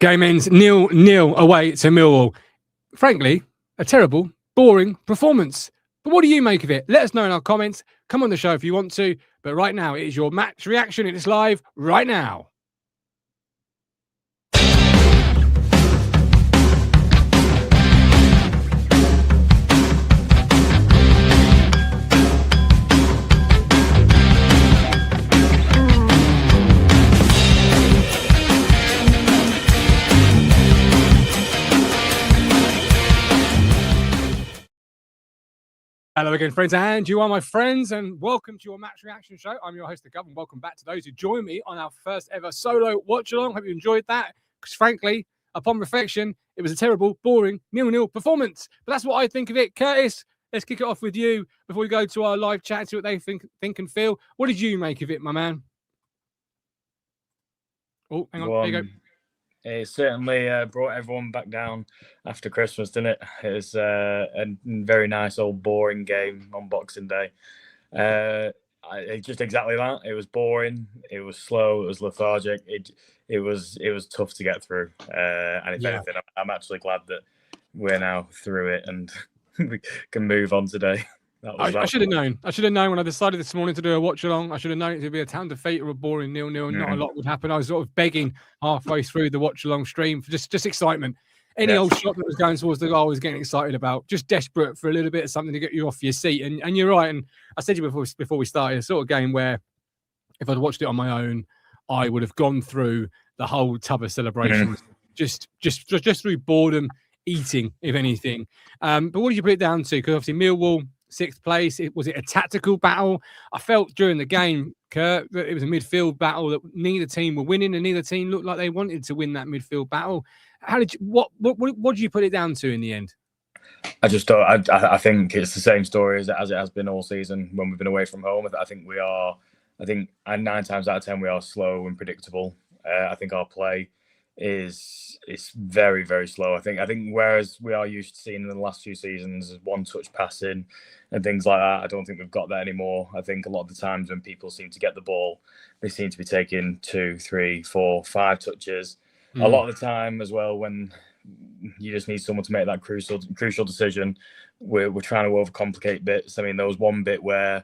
Game ends 0-0 away to Millwall. Frankly, a terrible, boring performance. But what do you make of it? Let us know in our comments. Come on the show if you want to. But right now, it is your match reaction. It is live right now. Hello again, friends, and you are my friends, and welcome to your match reaction show. I'm your host, The Gov, and welcome back to those who join me on our first ever solo watch-along. Hope you enjoyed that, because frankly, upon reflection, it was a terrible, boring, 0-0 performance. But that's what I think of it. Curtis, let's kick it off with you before we go to our live chat, see what they think and feel. What did you make of it, my man? Oh, hang on, there you go. It certainly brought everyone back down after Christmas, didn't it? It was a very nice old boring game on Boxing Day. Just exactly that. It was boring. It was slow. It was lethargic. It was tough to get through. And if anything, I'm actually glad that we're now through it and we can move on today. I should have known. I should have known when I decided this morning to do a watch along. I should have known it would be a town defeat or a boring 0-0 and not a lot would happen. I was sort of begging halfway through the watch along stream for just excitement. Any old shot that was going towards the goal I was getting excited about. Just desperate for a little bit of something to get you off your seat. And you're right. And I said to you before we started, a sort of game where if I'd watched it on my own, I would have gone through the whole tub of celebrations just through boredom, eating, if anything. But what did you put it down to? Because obviously Millwall, 6th place. Was it a tactical battle? I felt during the game, Kurt, that it was a midfield battle that neither team were winning, and neither team looked like they wanted to win that midfield battle. How did you? What did you put it down to in the end? I think it's the same story as it has been all season when we've been away from home. I think 9 times out of 10 we are slow and predictable. I think our play is very, very slow. I think whereas we are used to seeing in the last few seasons one-touch passing and things like that, I don't think we've got that anymore. I think a lot of the times when people seem to get the ball, they seem to be taking 2, 3, 4, 5 touches. A lot of the time as well, when you just need someone to make that crucial decision, we're trying to overcomplicate bits. I mean, there was one bit where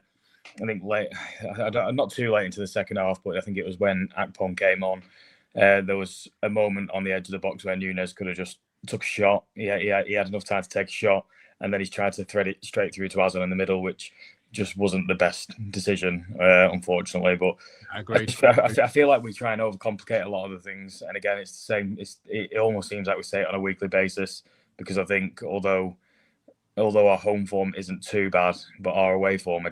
I think not too late into the second half, but I think it was when Akpom came on. There was a moment on the edge of the box where Nunes could have just took a shot. He had enough time to take a shot, and then he's tried to thread it straight through to Azan in the middle, which just wasn't the best decision, unfortunately. But I agree. I feel like we try and overcomplicate a lot of the things, and again, it's the same. It almost seems like we say it on a weekly basis, because I think although our home form isn't too bad, but our away form, I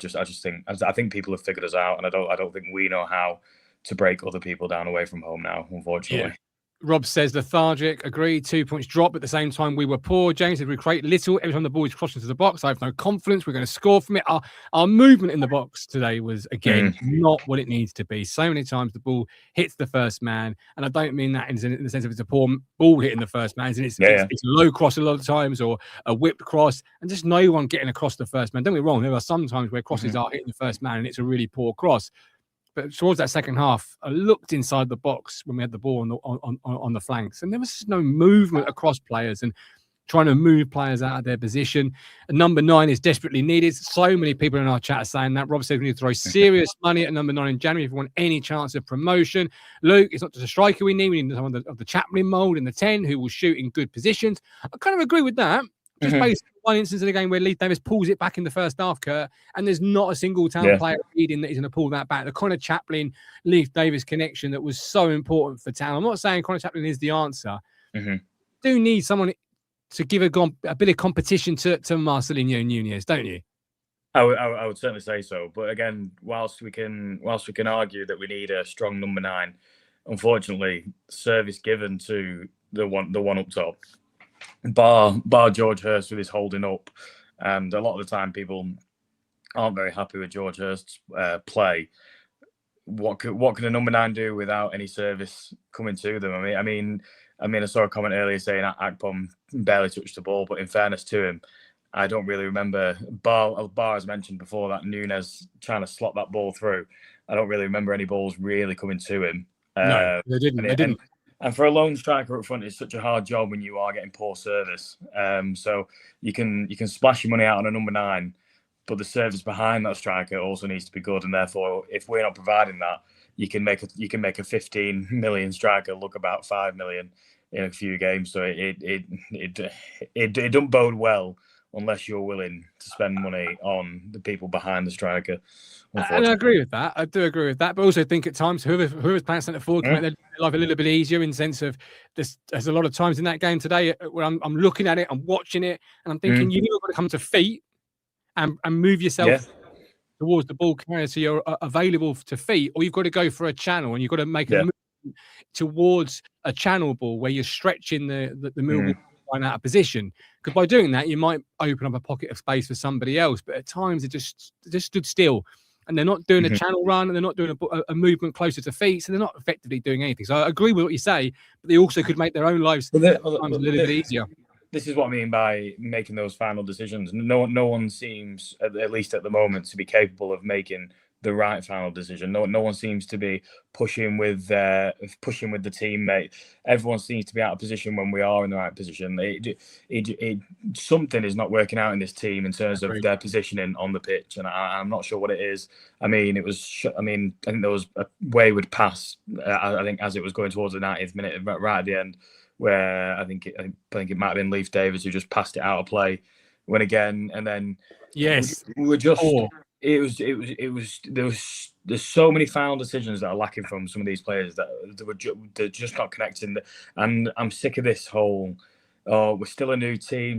think people have figured us out, and I don't think we know how to break other people down away from home now, unfortunately. Yeah. Rob says lethargic. Agreed. 2 points drop. At the same time, we were poor. James said we create little. Every time the ball is crossed into the box, I have no confidence we're going to score from it. Our movement in the box today was, again, not what it needs to be. So many times the ball hits the first man, and I don't mean that in the sense of it's a poor ball hitting the first man. It's a low cross a lot of times, or a whipped cross, and just no one getting across the first man. Don't get me wrong. There are some times where crosses are hitting the first man, and it's a really poor cross. But towards that second half, I looked inside the box when we had the ball on the flanks, and there was just no movement across players and trying to move players out of their position. And number 9 is desperately needed. So many people in our chat are saying that. Rob says we need to throw serious money at number 9 in January if we want any chance of promotion. Luke, it's not just a striker we need someone of the Chaplin mould in the 10 who will shoot in good positions. I kind of agree with that. Just based on one instance in the game where Leith Davis pulls it back in the first half, Kurt, and there's not a single town player leading that he's going to pull that back. The Connor Chaplin, Leith Davis connection that was so important for town. I'm not saying Connor Chaplin is the answer. Do need someone to give a bit of competition to Marcelinho Nunez, don't you? I would certainly say so. But again, whilst we can argue that we need a strong number 9, unfortunately, service given to the one up top. Bar George Hurst with his holding up, and a lot of the time people aren't very happy with George Hurst's play. What can a number 9 do without any service coming to them? I mean, I saw a comment earlier saying that Akpom barely touched the ball, but in fairness to him, I don't really remember. Bar as mentioned before, that Nunes trying to slot that ball through. I don't really remember any balls really coming to him. No, they didn't. And for a lone striker up front, it's such a hard job when you are getting poor service. So you can splash your money out on a number 9, but the service behind that striker also needs to be good. And therefore, if we're not providing that, you can make a 15 million striker look about 5 million in a few games. So it don't bode well unless you're willing to spend money on the people behind the striker. And I agree with that. I do agree with that. But also think at times whoever's playing centre forward can make their life a little bit easier in the sense of there's a lot of times in that game today where I'm looking at it, I'm watching it, and I'm thinking you've got to come to feet and move yourself towards the ball carrier so you're available to feet, or you've got to go for a channel and you've got to make a move towards a channel ball where you're stretching the Millwall line out of position. Because by doing that, you might open up a pocket of space for somebody else. But at times, it just stood still. And they're not doing a channel run, and they're not doing a movement closer to feet, so they're not effectively doing anything. So I agree with what you say, but they also could make their own lives a little bit easier. This is what I mean by making those final decisions. No one seems, at least at the moment, to be capable of making the right final decision. No one seems to be pushing with the teammate. Everyone seems to be out of position when we are in the right position. Something is not working out in this team in terms of their positioning on the pitch, and I'm not sure what it is. I mean, I think there was a wayward pass. I think as it was going towards the 90th minute, right at the end, where I think it might have been Leif Davis who just passed it out of play. When again, and then we were just. There's so many final decisions that are lacking from some of these players they're just not connecting. And I'm sick of this whole, we're still a new team,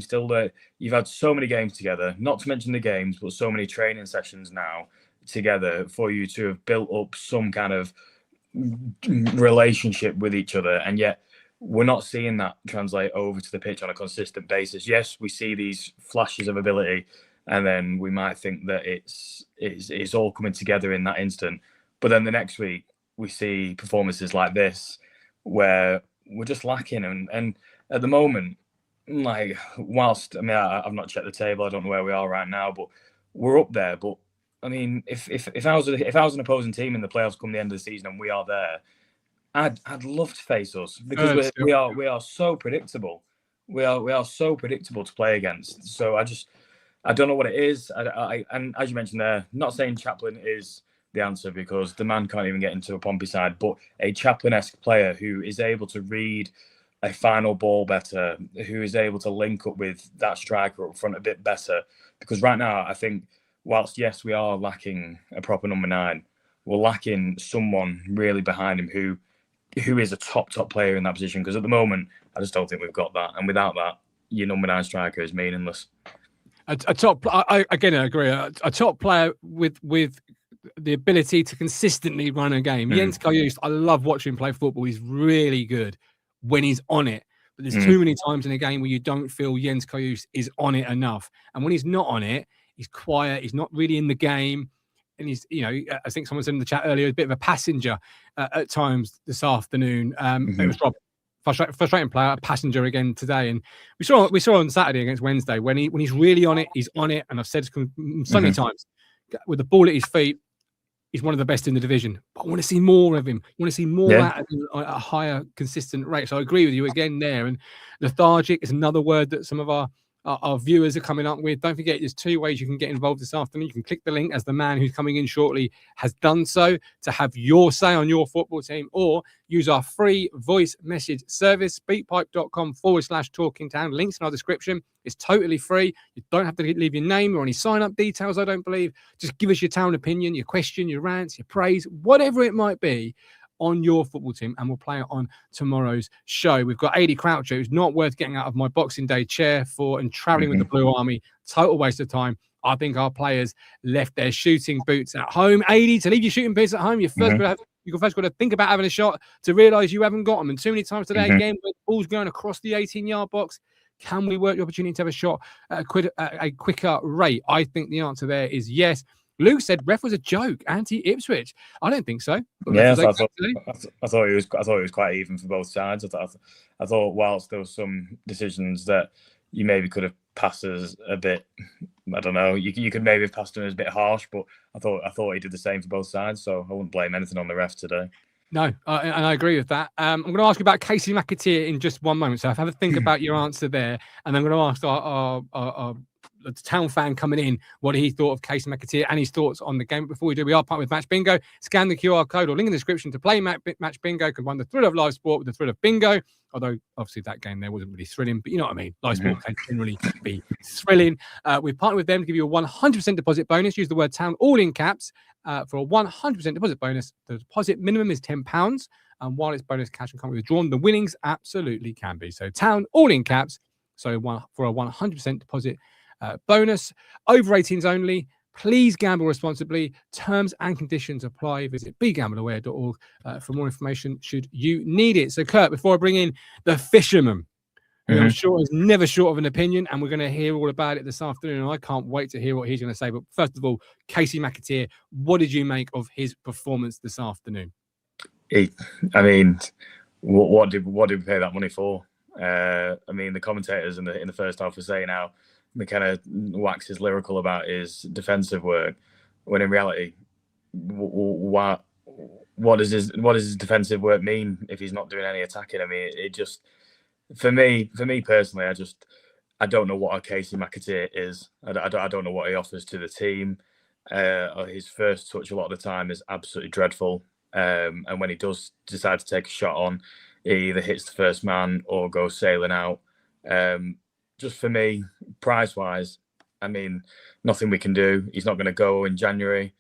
you've had so many games together, not to mention the games, but so many training sessions now together for you to have built up some kind of relationship with each other. And yet we're not seeing that translate over to the pitch on a consistent basis. Yes, we see these flashes of ability, and then we might think that it's all coming together in that instant. But then the next week, we see performances like this where we're just lacking. And at the moment, like, whilst, I mean, I've not checked the table, I don't know where we are right now, but we're up there. But, I mean, if I was an opposing team in the playoffs come the end of the season and we are there, I'd love to face us because we are so predictable. We are so predictable to play against. So I don't know what it is. And as you mentioned there, not saying Chaplin is the answer because the man can't even get into a Pompey side, but a Chaplin-esque player who is able to read a final ball better, who is able to link up with that striker up front a bit better. Because right now, I think, whilst, yes, we are lacking a proper number 9, we're lacking someone really behind him who is a top player in that position. Because at the moment, I just don't think we've got that. And without that, your number 9 striker is meaningless. I agree. A top player with the ability to consistently run a game. Jens Kajust, I love watching him play football. He's really good when he's on it. But there's too many times in a game where you don't feel Jens Kajust is on it enough. And when he's not on it, he's quiet. He's not really in the game. And he's, I think someone said in the chat earlier, a bit of a passenger at times this afternoon. It was Rob. Frustrating player, passenger again today, and we saw on Saturday against Wednesday when he's really on it, he's on it, and I've said so many times with the ball at his feet, he's one of the best in the division. But I want to see more of him. I want to see more at a higher, consistent rate. So I agree with you again there. And lethargic is another word that some of our viewers are coming up with. Don't forget, there's 2 ways you can get involved this afternoon. You can click the link as the man who's coming in shortly has done so to have your say on your football team, or use our free voice message service, speakpipe.com/talkingtown. Links in our description. It's totally free. You don't have to leave your name or any sign-up details, I don't believe. Just give us your town opinion, your question, your rants, your praise, whatever it might be on your football team, and we'll play it on tomorrow's show. We've got Adi Croucher, who's not worth getting out of my Boxing Day chair for and traveling with the Blue Army. Total waste of time. I think our players left their shooting boots at home. Adi, to leave your shooting boots at home, you've first got to think about having a shot to realise you haven't got them. And too many times today, again, when the ball's going across the 18-yard box, can we work the opportunity to have a shot at a quicker rate? I think the answer there is yes. Luke said ref was a joke, anti-Ipswich. I don't think so. Yes, I thought it was quite even for both sides. I thought whilst there was some decisions that you maybe could have passed as a bit, I don't know, you could maybe have passed him as a bit harsh, but I thought he did the same for both sides. So I wouldn't blame anything on the ref today. No, and I agree with that. I'm going to ask you about Casey McAteer in just one moment. So have a think about your answer there, and I'm going to ask our the town fan coming in what he thought of Casey McAteer and his thoughts on the game. Before we do, we are partnered with Match Bingo. Scan the QR code or link in the description to play Match Bingo. Combine the thrill of live sport with the thrill of bingo. Although obviously that game there wasn't really thrilling, but you know what I mean. Live sport can generally be thrilling. We've partnered with them to give you a 100% deposit bonus. Use the word town all in caps. For a 100% deposit bonus. The deposit minimum is £10, and while it's bonus cash and can't be withdrawn, the winnings absolutely can be. So town all in caps. So for a 100% deposit bonus. Over 18s only. Please gamble responsibly. Terms and conditions apply. Visit begambleaware.org for more information should you need it. So Kurt, before I bring in the fisherman, who I'm sure is never short of an opinion, and we're going to hear all about it this afternoon. And I can't wait to hear what he's going to say. But first of all, Casey McAteer, what did you make of his performance this afternoon? I mean, what did we pay that money for? I mean, the commentators in the first half were saying how McKenna waxes lyrical about his defensive work, when in reality, what does his defensive work mean if he's not doing any attacking? I mean, it just. For me personally, I don't know what a Casey McAteer is. I don't know what he offers to the team. His first touch a lot of the time is absolutely dreadful. And when he does decide to take a shot on, he either hits the first man or goes sailing out. Just for me, price-wise, I mean, nothing we can do. He's not going to go in January.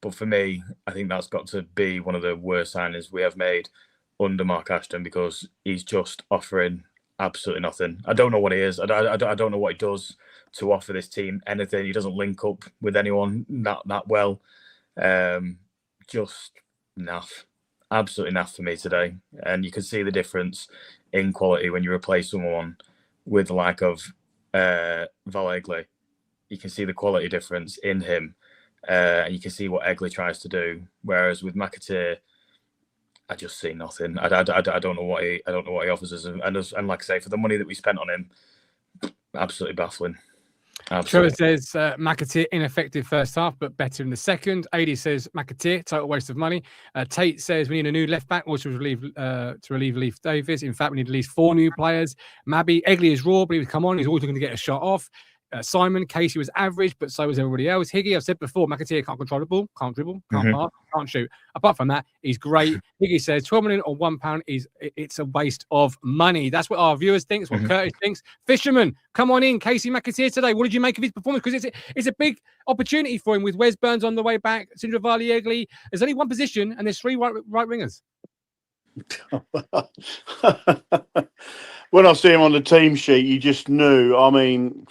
But for me, I think that's got to be one of the worst signings we have made under Mark Ashton, because he's just offering absolutely nothing. I don't know what he is. I don't know what he does to offer this team anything. He doesn't link up with anyone that well. Just naff. Absolutely naff for me today. And you can see the difference in quality when you replace someone with the like of Val Egley. You can see the quality difference in him. And you can see what Egley tries to do. Whereas with McAteer, I just see nothing. I don't know what he offers us, and like I say, for the money that we spent on him, absolutely baffling. Trevor says McAteer ineffective first half, but better in the second. AD says McAteer total waste of money. Tate says we need a new left back, or to relieve Leif Davis. In fact, we need at least 4 new players. Mabby Egley is raw, but he would come on. He's always looking to get a shot off. Simon, Casey was average, but so was everybody else. Higgy, I've said before, McAteer can't control the ball, can't dribble, can't pass, can't shoot. Apart from that, he's great. Higgy says 12 million or £1 it's a waste of money. That's what our viewers think. It's what Curtis thinks. Fisherman, come on in. Casey McAteer today. What did you make of his performance? Because it's a big opportunity for him with Wes Burns on the way back, Sindravali Egley. There's only one position and there's 3 right wingers. When I see him on the team sheet, you just knew. I mean,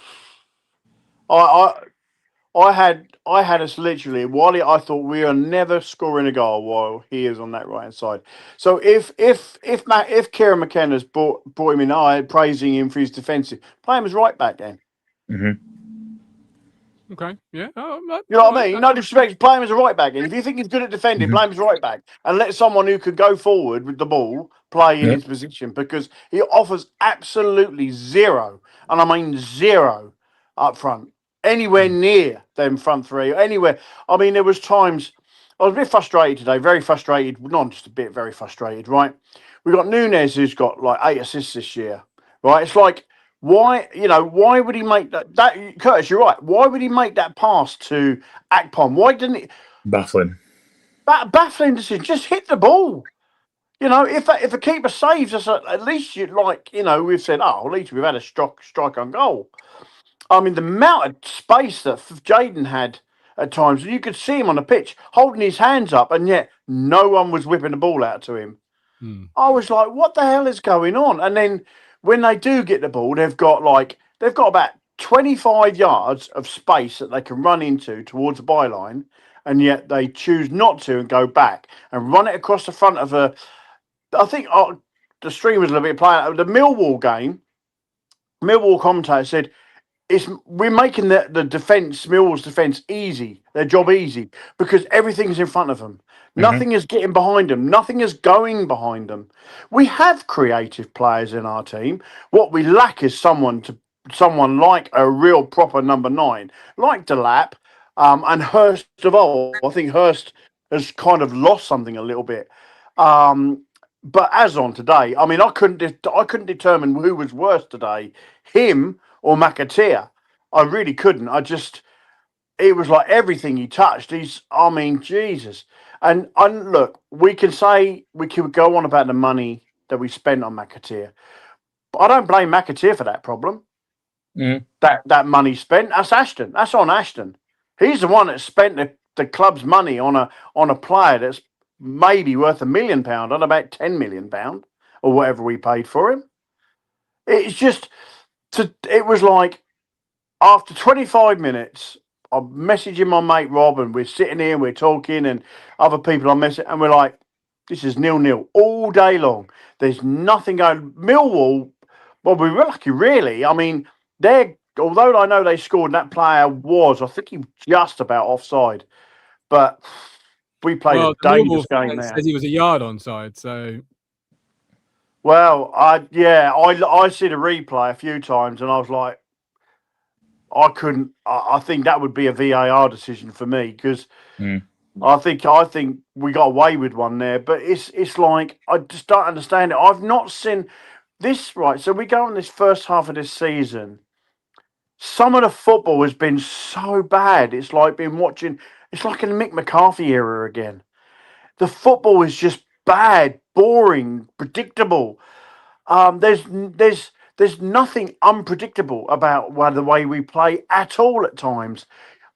I had us literally. I thought we are never scoring a goal while he is on that right hand side. So if Kieran McKenna's brought him in, praising him for his defensive, play him as right back then. Okay, yeah. You know what I mean? No disrespect, play him as a right back. And if you think he's good at defending, play him as right back, and let someone who could go forward with the ball play in his position, because he offers absolutely zero, and I mean zero, up front. Anywhere near them front 3, anywhere. I mean, there was times I was a bit frustrated today, very frustrated. Not just a bit, very frustrated, right? We got Nunes, who's got like 8 assists this year, right? It's like, why would he make that? Curtis, you're right. Why would he make that pass to Akpom? Why didn't he? Baffling. Baffling decision. Just hit the ball. You know, if a keeper saves us, at least you'd we've said, at least we've had a strike on goal. I mean, the amount of space that Jaden had at times, you could see him on the pitch holding his hands up, and yet no one was whipping the ball out to him. I was like, what the hell is going on? And then when they do get the ball, they've got about 25 yards of space that they can run into towards the byline, and yet they choose not to and go back and run it across the front of I think the stream was a little bit playing the Millwall game. Millwall commentator said, we're making the defence, Millwall's defence, easy, their job easy, because everything's in front of them. Nothing is getting behind them. Nothing is going behind them. We have creative players in our team. What we lack is someone like a real proper number 9, like Delap and Hurst of old. I think Hurst has kind of lost something a little bit. But as on today, I mean, I couldn't determine who was worse today, him or McAteer. I really couldn't. It was like everything he touched. I mean, Jesus. And look, we could go on about the money that we spent on McAteer, but I don't blame McAteer for that problem. That money spent, that's Ashton. That's on Ashton. He's the one that spent the club's money on a player that's maybe worth £1 million, on about £10 million or whatever we paid for him. It's just it was like after 25 minutes, I'm messaging my mate Rob, and we're sitting here and we're talking, and other people are messaging, and we're like, this is 0-0 all day long. There's nothing going. Millwall, well, we were lucky, really. I mean, although I know they scored, that player I think he was just about offside, but we played a dangerous game there. Says he was a yard onside, so. Well, I see the replay a few times, and I was like, I couldn't. I think that would be a VAR decision for me, because I think we got away with one there. But it's like, I just don't understand it. I've not seen this, right. So we go on this first half of this season. Some of the football has been so bad. It's like watching. It's like in the Mick McCarthy era again. The football is just bad, boring, predictable. There's nothing unpredictable about the way we play at all at times.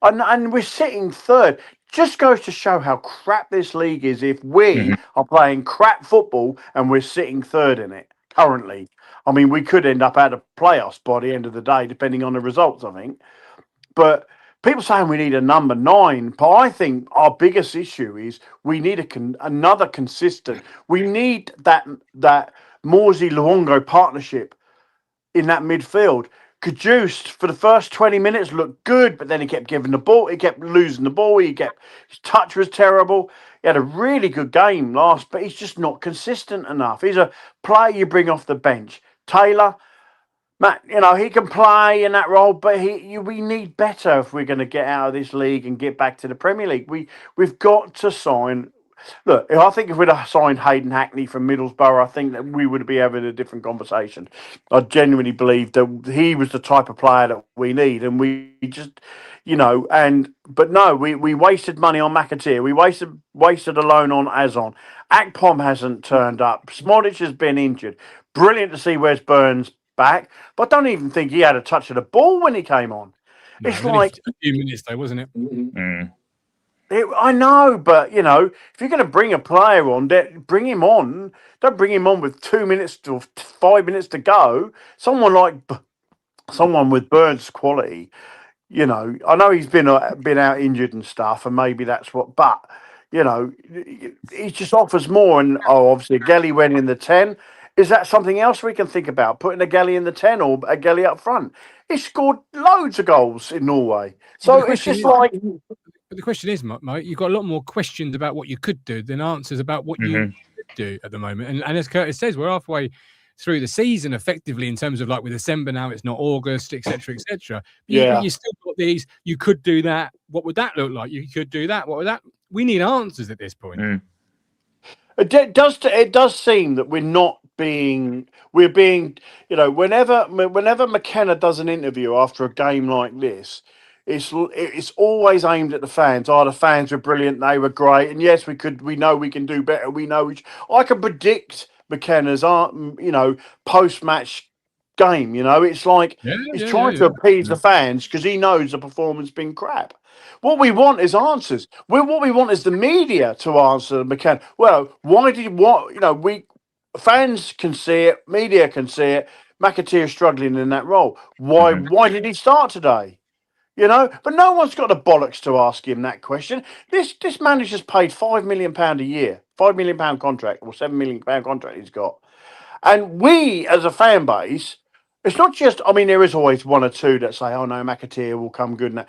And we're sitting third. Just goes to show how crap this league is if we are playing crap football and we're sitting third in it currently. I mean, we could end up out of playoffs by the end of the day, depending on the results, I think. But people saying we need a number 9, but I think our biggest issue is we need another consistent. We need that Morsey Luongo partnership in that midfield. Cajuste for the first 20 minutes looked good, but then he kept giving the ball. He kept losing the ball. His touch was terrible. He had a really good game last, but he's just not consistent enough. He's a player you bring off the bench. Taylor, Matt, he can play in that role, but we need better if we're going to get out of this league and get back to the Premier League. We've got to sign. Look, I think if we'd have signed Hayden Hackney from Middlesbrough, I think that we would be having a different conversation. I genuinely believe that he was the type of player that we need, and we just, but no, we wasted money on McAteer. We wasted a loan on Azon. Akpom hasn't turned up. Smodic has been injured. Brilliant to see Wes Burns back, but I don't even think he had a touch of the ball when he came on. No, it's like a few minutes though, wasn't it? I know, but if you're going to bring a player on, bring him on. Don't bring him on with 2 minutes to 5 minutes to go. Someone with Burns' quality. I know he's been out injured and stuff, and maybe that's what. But he just offers more. And obviously, Gelly went in the 10. Is that something else we can think about? Putting a Gelly in the 10 or a Gelly up front? He scored loads of goals in Norway. So it's just But the question is, Mike, you've got a lot more questions about what you could do than answers about what you could do at the moment. And as Curtis says, we're halfway through the season effectively in terms of like with December now, it's not August, etc., etc. But you still got these, you could do that. What would that look like? You could do that. What would that? We need answers at this point. It does seem that we're being, whenever McKenna does an interview after a game like this, it's always aimed at the fans. The fans were brilliant. They were great. And yes, we know we can do better. I can predict McKenna's, post-match game. It's like he's trying to appease the fans because he knows the performance has been crap. What we want is answers. What we want is the media to answer McKenna. Well, fans can see it, media can see it. McAteer struggling in that role. Why did he start today? But no one's got the bollocks to ask him that question. This manager's paid £5 million a year, £5 million contract or £7 million contract he's got. And we, as a fan base, it's not just, there is always one or two that say, oh no, McAteer will come good.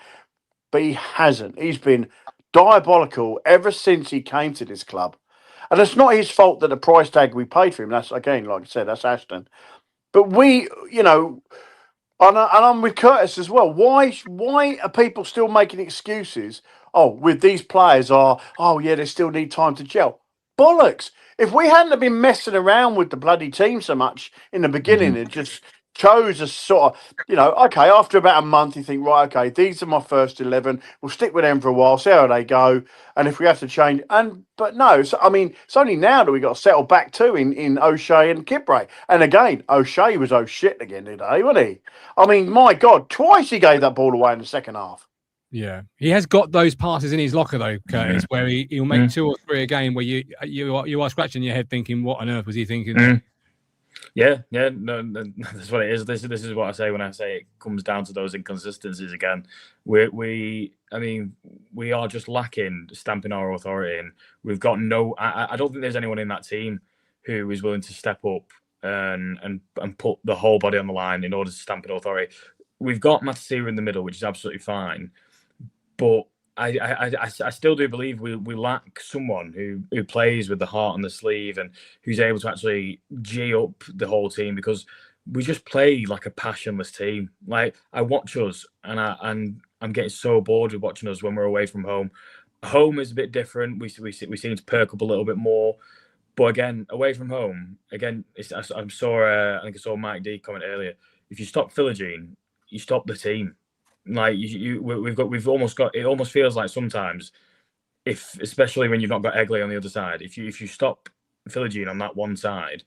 But he hasn't. He's been diabolical ever since he came to this club. And it's not his fault that the price tag we paid for him, that's, again, like I said, that's Ashton. But we, and I'm with Curtis as well. Why are people still making excuses? With these players they still need time to gel. Bollocks. if we hadn't have been messing around with the bloody team so much in the beginning, it just chose a sort of, okay, after about a month, you think, right, okay, these are my first 11. We'll stick with them for a while, see how they go. And if we have to change, but no, so, I mean, it's only now that we got to settle back to in O'Shea and Kipray. And again, O'Shea was shit again today, wasn't he? I mean, my God, twice he gave that ball away in the second half. Yeah, he has got those passes in his locker though, Curtis, where he'll make 2 or 3 a game where you are scratching your head thinking, what on earth was he thinking? Yeah, no, that's what it is. This is what I say when I say it comes down to those inconsistencies again. We are just lacking stamping our authority, and we've got no. I don't think there's anyone in that team who is willing to step up and put the whole body on the line in order to stamp an authority. We've got McAteer in the middle, which is absolutely fine, but I still do believe we lack someone who plays with the heart on the sleeve and who's able to actually G up the whole team, because we just play like a passionless team. Like, I watch us and I'm getting so bored with watching us when we're away from home. Home is a bit different. We seem to perk up a little bit more, but again, away from home, again, I think I saw Mike D comment earlier. If you stop Philogene, you stop the team. Like we've almost got. It almost feels like sometimes, especially when you've not got Egley on the other side, if you stop Philogene on that one side,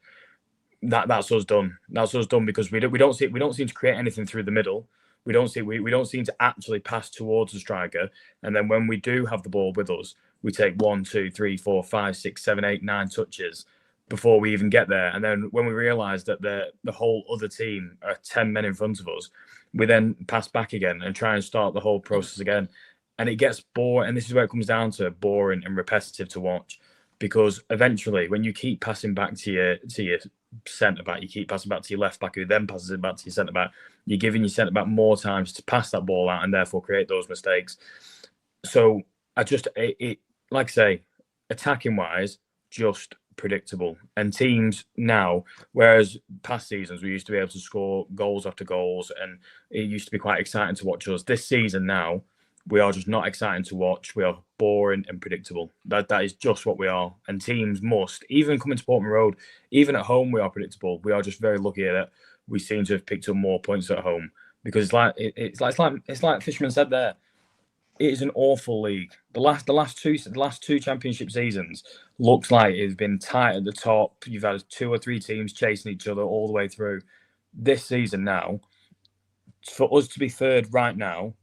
that's us done. That's us done, because we don't seem to create anything through the middle. We don't seem to actually pass towards the striker, and then when we do have the ball with us, we take 1, 2, 3, 4, 5, 6, 7, 8, 9 touches before we even get there. And then when we realise that the whole other team are 10 men in front of us, we then pass back again and try and start the whole process again. And it gets boring. And this is where it comes down to boring and repetitive to watch, because eventually when you keep passing back to your centre-back, you keep passing back to your left-back, who then passes it back to your centre-back, you're giving your centre-back more times to pass that ball out and therefore create those mistakes. So like I say, attacking-wise, just predictable. And teams now, whereas past seasons we used to be able to score goals after goals and it used to be quite exciting to watch us, this season now we are just not exciting to watch. We are boring and predictable. That is just what we are. And teams must, even coming to Portman Road, even at home we are predictable. We are just very lucky that we seem to have picked up more points at home, because it's like Fishman said there, it is an awful league. The last two championship seasons looks like it's been tight at the top. You've had 2 or 3 teams chasing each other all the way through. This season now, for us to be third right now,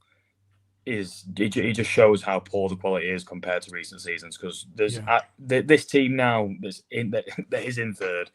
it just shows how poor the quality is compared to recent seasons. Because there's this team now that is in third.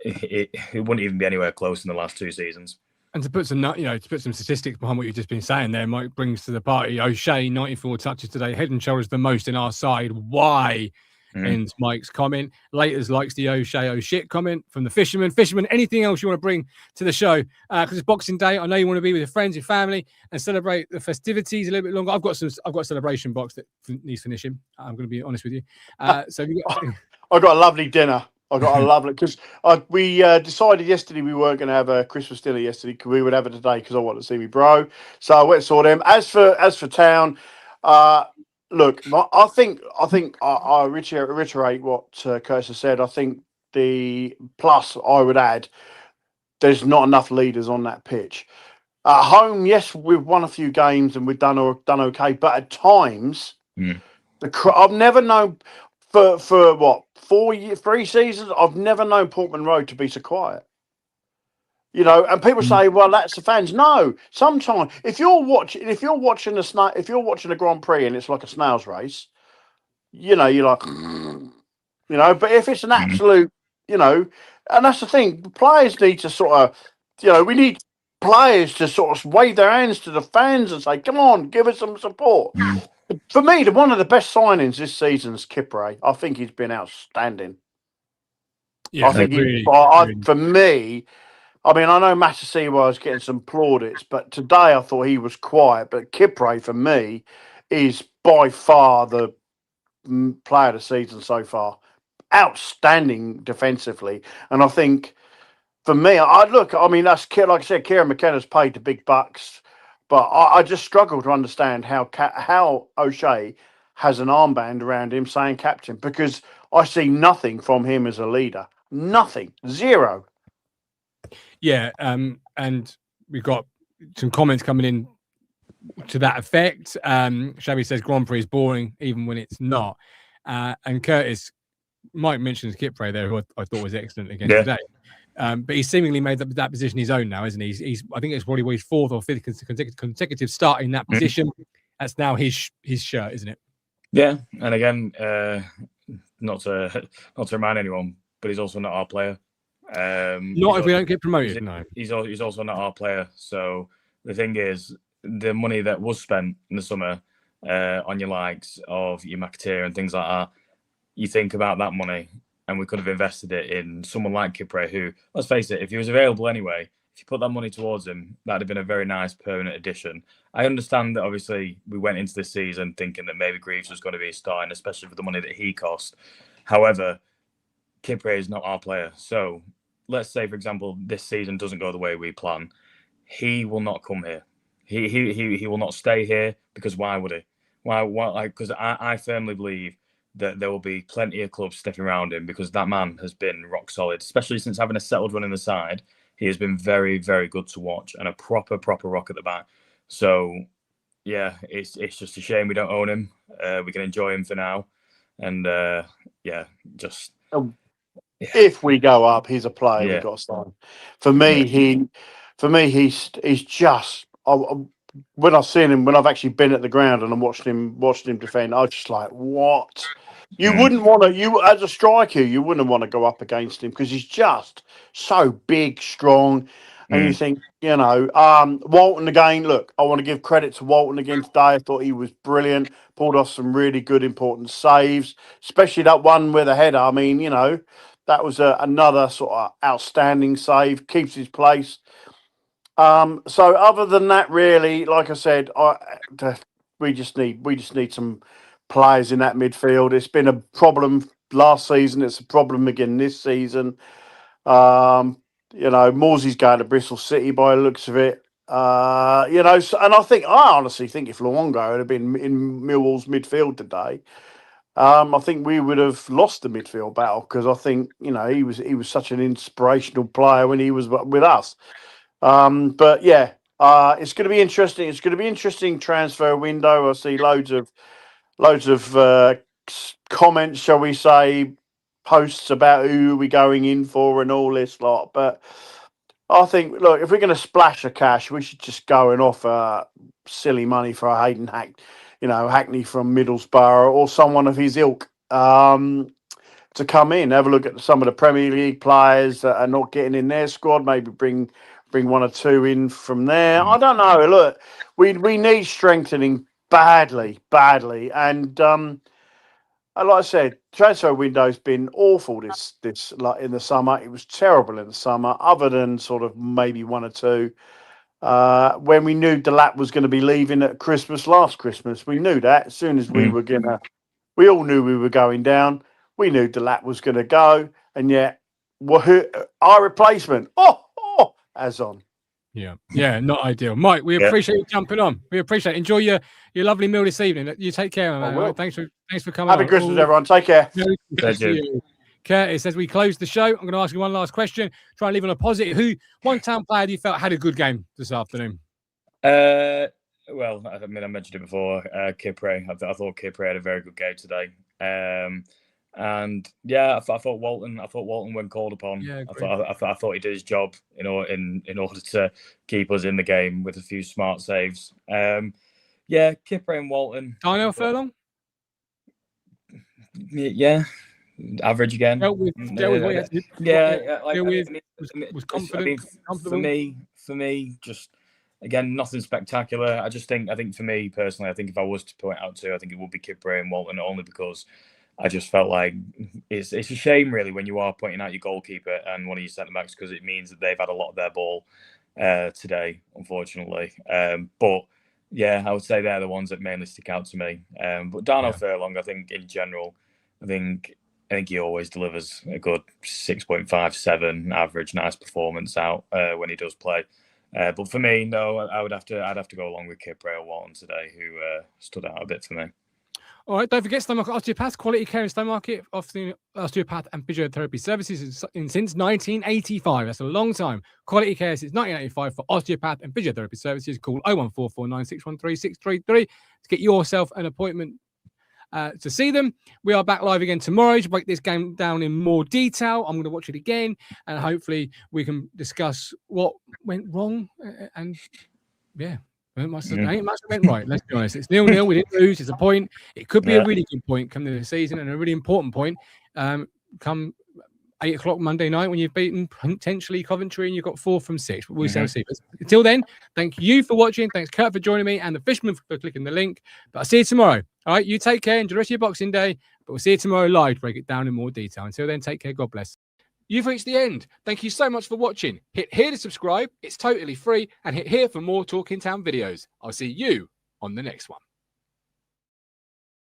It wouldn't even be anywhere close in the last 2 seasons. And to put some statistics behind what you've just been saying there, Mike brings to the party. O'Shea, 94 touches today, head and shoulders the most in our side. Why? Ends Mike's comment. Laters likes the O'Shea shit comment from the Fisherman. Fisherman, anything else you want to bring to the show? Because it's Boxing Day. I know you want to be with your friends, your family, and celebrate the festivities a little bit longer. I've got a celebration box that needs finishing. I'm going to be honest with you. I've got a lovely dinner. I got a lovely, because we decided yesterday we weren't going to have a Christmas dinner yesterday, because we would have it today because I wanted to see me bro. So I went and saw them. As for town, look, I think I reiterate what Curtis has said. I think the plus I would add, there's not enough leaders on that pitch. At home, yes, we've won a few games and we've done okay, but at times I've never known for what 3 seasons, I've never known Portman Road to be so quiet. And people say, well, that's the fans. No, sometimes if you're watching a Grand Prix and it's like a snail's race, you're like, but if it's an absolute, and that's the thing, players need to sort of, we need players to sort of wave their hands to the fans and say, come on, give us some support. For me, one of the best signings this season is Kipray. I think he's been outstanding. Yeah, I think for me, I mean, I know Matchday was getting some plaudits, but today I thought he was quiet. But Kipray, for me, is by far the player of the season so far. Outstanding defensively. And I think, for me, that's like I said, Kieran McKenna's paid the big bucks. But I just struggle to understand how O'Shea has an armband around him saying captain, because I see nothing from him as a leader. Nothing. Zero. Yeah, and we've got some comments coming in to that effect. Shabby says Grand Prix is boring even when it's not. And Curtis, Mike mentions Kipre there, who I thought was excellent again today. But he's seemingly made that position his own now, isn't he? He's I think it's probably his fourth or fifth consecutive start in that position. That's now his shirt, isn't it? Yeah, and again, not to remind anyone, but he's also not our player. Not if we don't get promoted. No, he's also not our player. So the thing is, the money that was spent in the summer on your likes of your McAteer and things like that, you think about that money, and we could have invested it in someone like Kipre, who, let's face it, if he was available anyway, if you put that money towards him, that'd have been a very nice permanent addition. I understand that obviously we went into this season thinking that maybe Greaves was going to be starting, especially for the money that he cost. However, Kipre is not our player. So let's say, for example, this season doesn't go the way we plan. He will not come here. He will not stay here, because why would he? Why? Because I firmly believe that there will be plenty of clubs sticking around him, because that man has been rock solid, especially since having a settled run in the side. He has been very, very good to watch, and a proper rock at the back. So, yeah, it's just a shame we don't own him. We can enjoy him for now, and just. If we go up, he's a player we've got to sign. For me, he's just. When I've seen him, when I've actually been at the ground and I'm watched him defend, I was just like, what? You wouldn't want to. You as a striker, you wouldn't want to go up against him, because he's just so big, strong, and you think, Walton again. Look, I want to give credit to Walton again today. I thought he was brilliant. Pulled off some really good, important saves, especially that one with a header. I mean, that was another sort of outstanding save. Keeps his place. So other than that, really, like I said, we just need some players in that midfield. It's been a problem last season. It's a problem again this season. Morsey's going to Bristol City by the looks of it. And I honestly think if Luongo had been in Millwall's midfield today, I think we would have lost the midfield battle, because I think he was such an inspirational player when he was with us. But yeah, it's going to be interesting. It's going to be interesting transfer window. I see loads of comments, shall we say, posts about who we're going in for and all this lot. But I think, look, if we're going to splash the cash, we should just go and offer silly money for a Hayden Hackney from Middlesbrough, or someone of his ilk, to come in. Have a look at some of the Premier League players that are not getting in their squad. Maybe bring one or two in from there. I don't know. Look, we need strengthening badly, and like I said, transfer window's been awful this like in the summer. It was terrible in the summer, other than sort of maybe one or two. When we knew Delap was going to be leaving at last Christmas, we knew that as soon as we all knew we were going down. We knew Delap was going to go, and yet our replacement, as on. Yeah, not ideal. Mike, we appreciate you jumping on. We appreciate it. Enjoy your lovely meal this evening. You take care, man. Right? Thanks for coming on. Happy Christmas, everyone. Take care. Thank you. Curtis, as we close the show, I'm going to ask you one last question. Try and leave on a positive. Who, one town player you felt had a good game this afternoon? Well, I mentioned it before. Kipre. I thought Kipre had a very good game today. And yeah, I thought Walton. When called upon, I thought he did his job. In order to keep us in the game with a few smart saves. Kipre and Walton. Darnell Furlong. Yeah, average again. Was confident. For me, just again, nothing spectacular. I think for me personally, I think if I was to point out two, I think it would be Kipre and Walton, only because I just felt like it's a shame, really, when you are pointing out your goalkeeper and one of your centre-backs, because it means that they've had a lot of their ball today, unfortunately. But, yeah, I would say they're the ones that mainly stick out to me. But Darnell Furlong, I think, in general, I think he always delivers a good 6.57 average, nice performance out when he does play. But for me, no, I'd have to go along with Kipre or Walton today, who stood out a bit for me. All right, don't forget Stowmarket Osteopaths, quality care in Stowmarket, offering osteopath and physiotherapy services since 1985. That's a long time. Quality care since 1985 for osteopath and physiotherapy services. Call 01449613633 to get yourself an appointment to see them. We are back live again tomorrow to break this game down in more detail. I'm going to watch it again, and hopefully we can discuss what went wrong. And yeah. It must have went right. Let's be honest. It's 0-0. We didn't lose. It's a point. It could be a really good point come to the season and a really important point come 8 o'clock Monday night when you've beaten potentially Coventry and you've got 4 from 6. But we'll see. Until then, thank you for watching. Thanks, Kurt, for joining me and the Fishman for clicking the link. But I'll see you tomorrow. All right, you take care. Enjoy the rest of your Boxing Day. But we'll see you tomorrow live to break it down in more detail. Until then, take care. God bless. You've reached the end. Thank you so much for watching. Hit here to subscribe. It's totally free. And hit here for more Talking Town videos. I'll see you on the next one.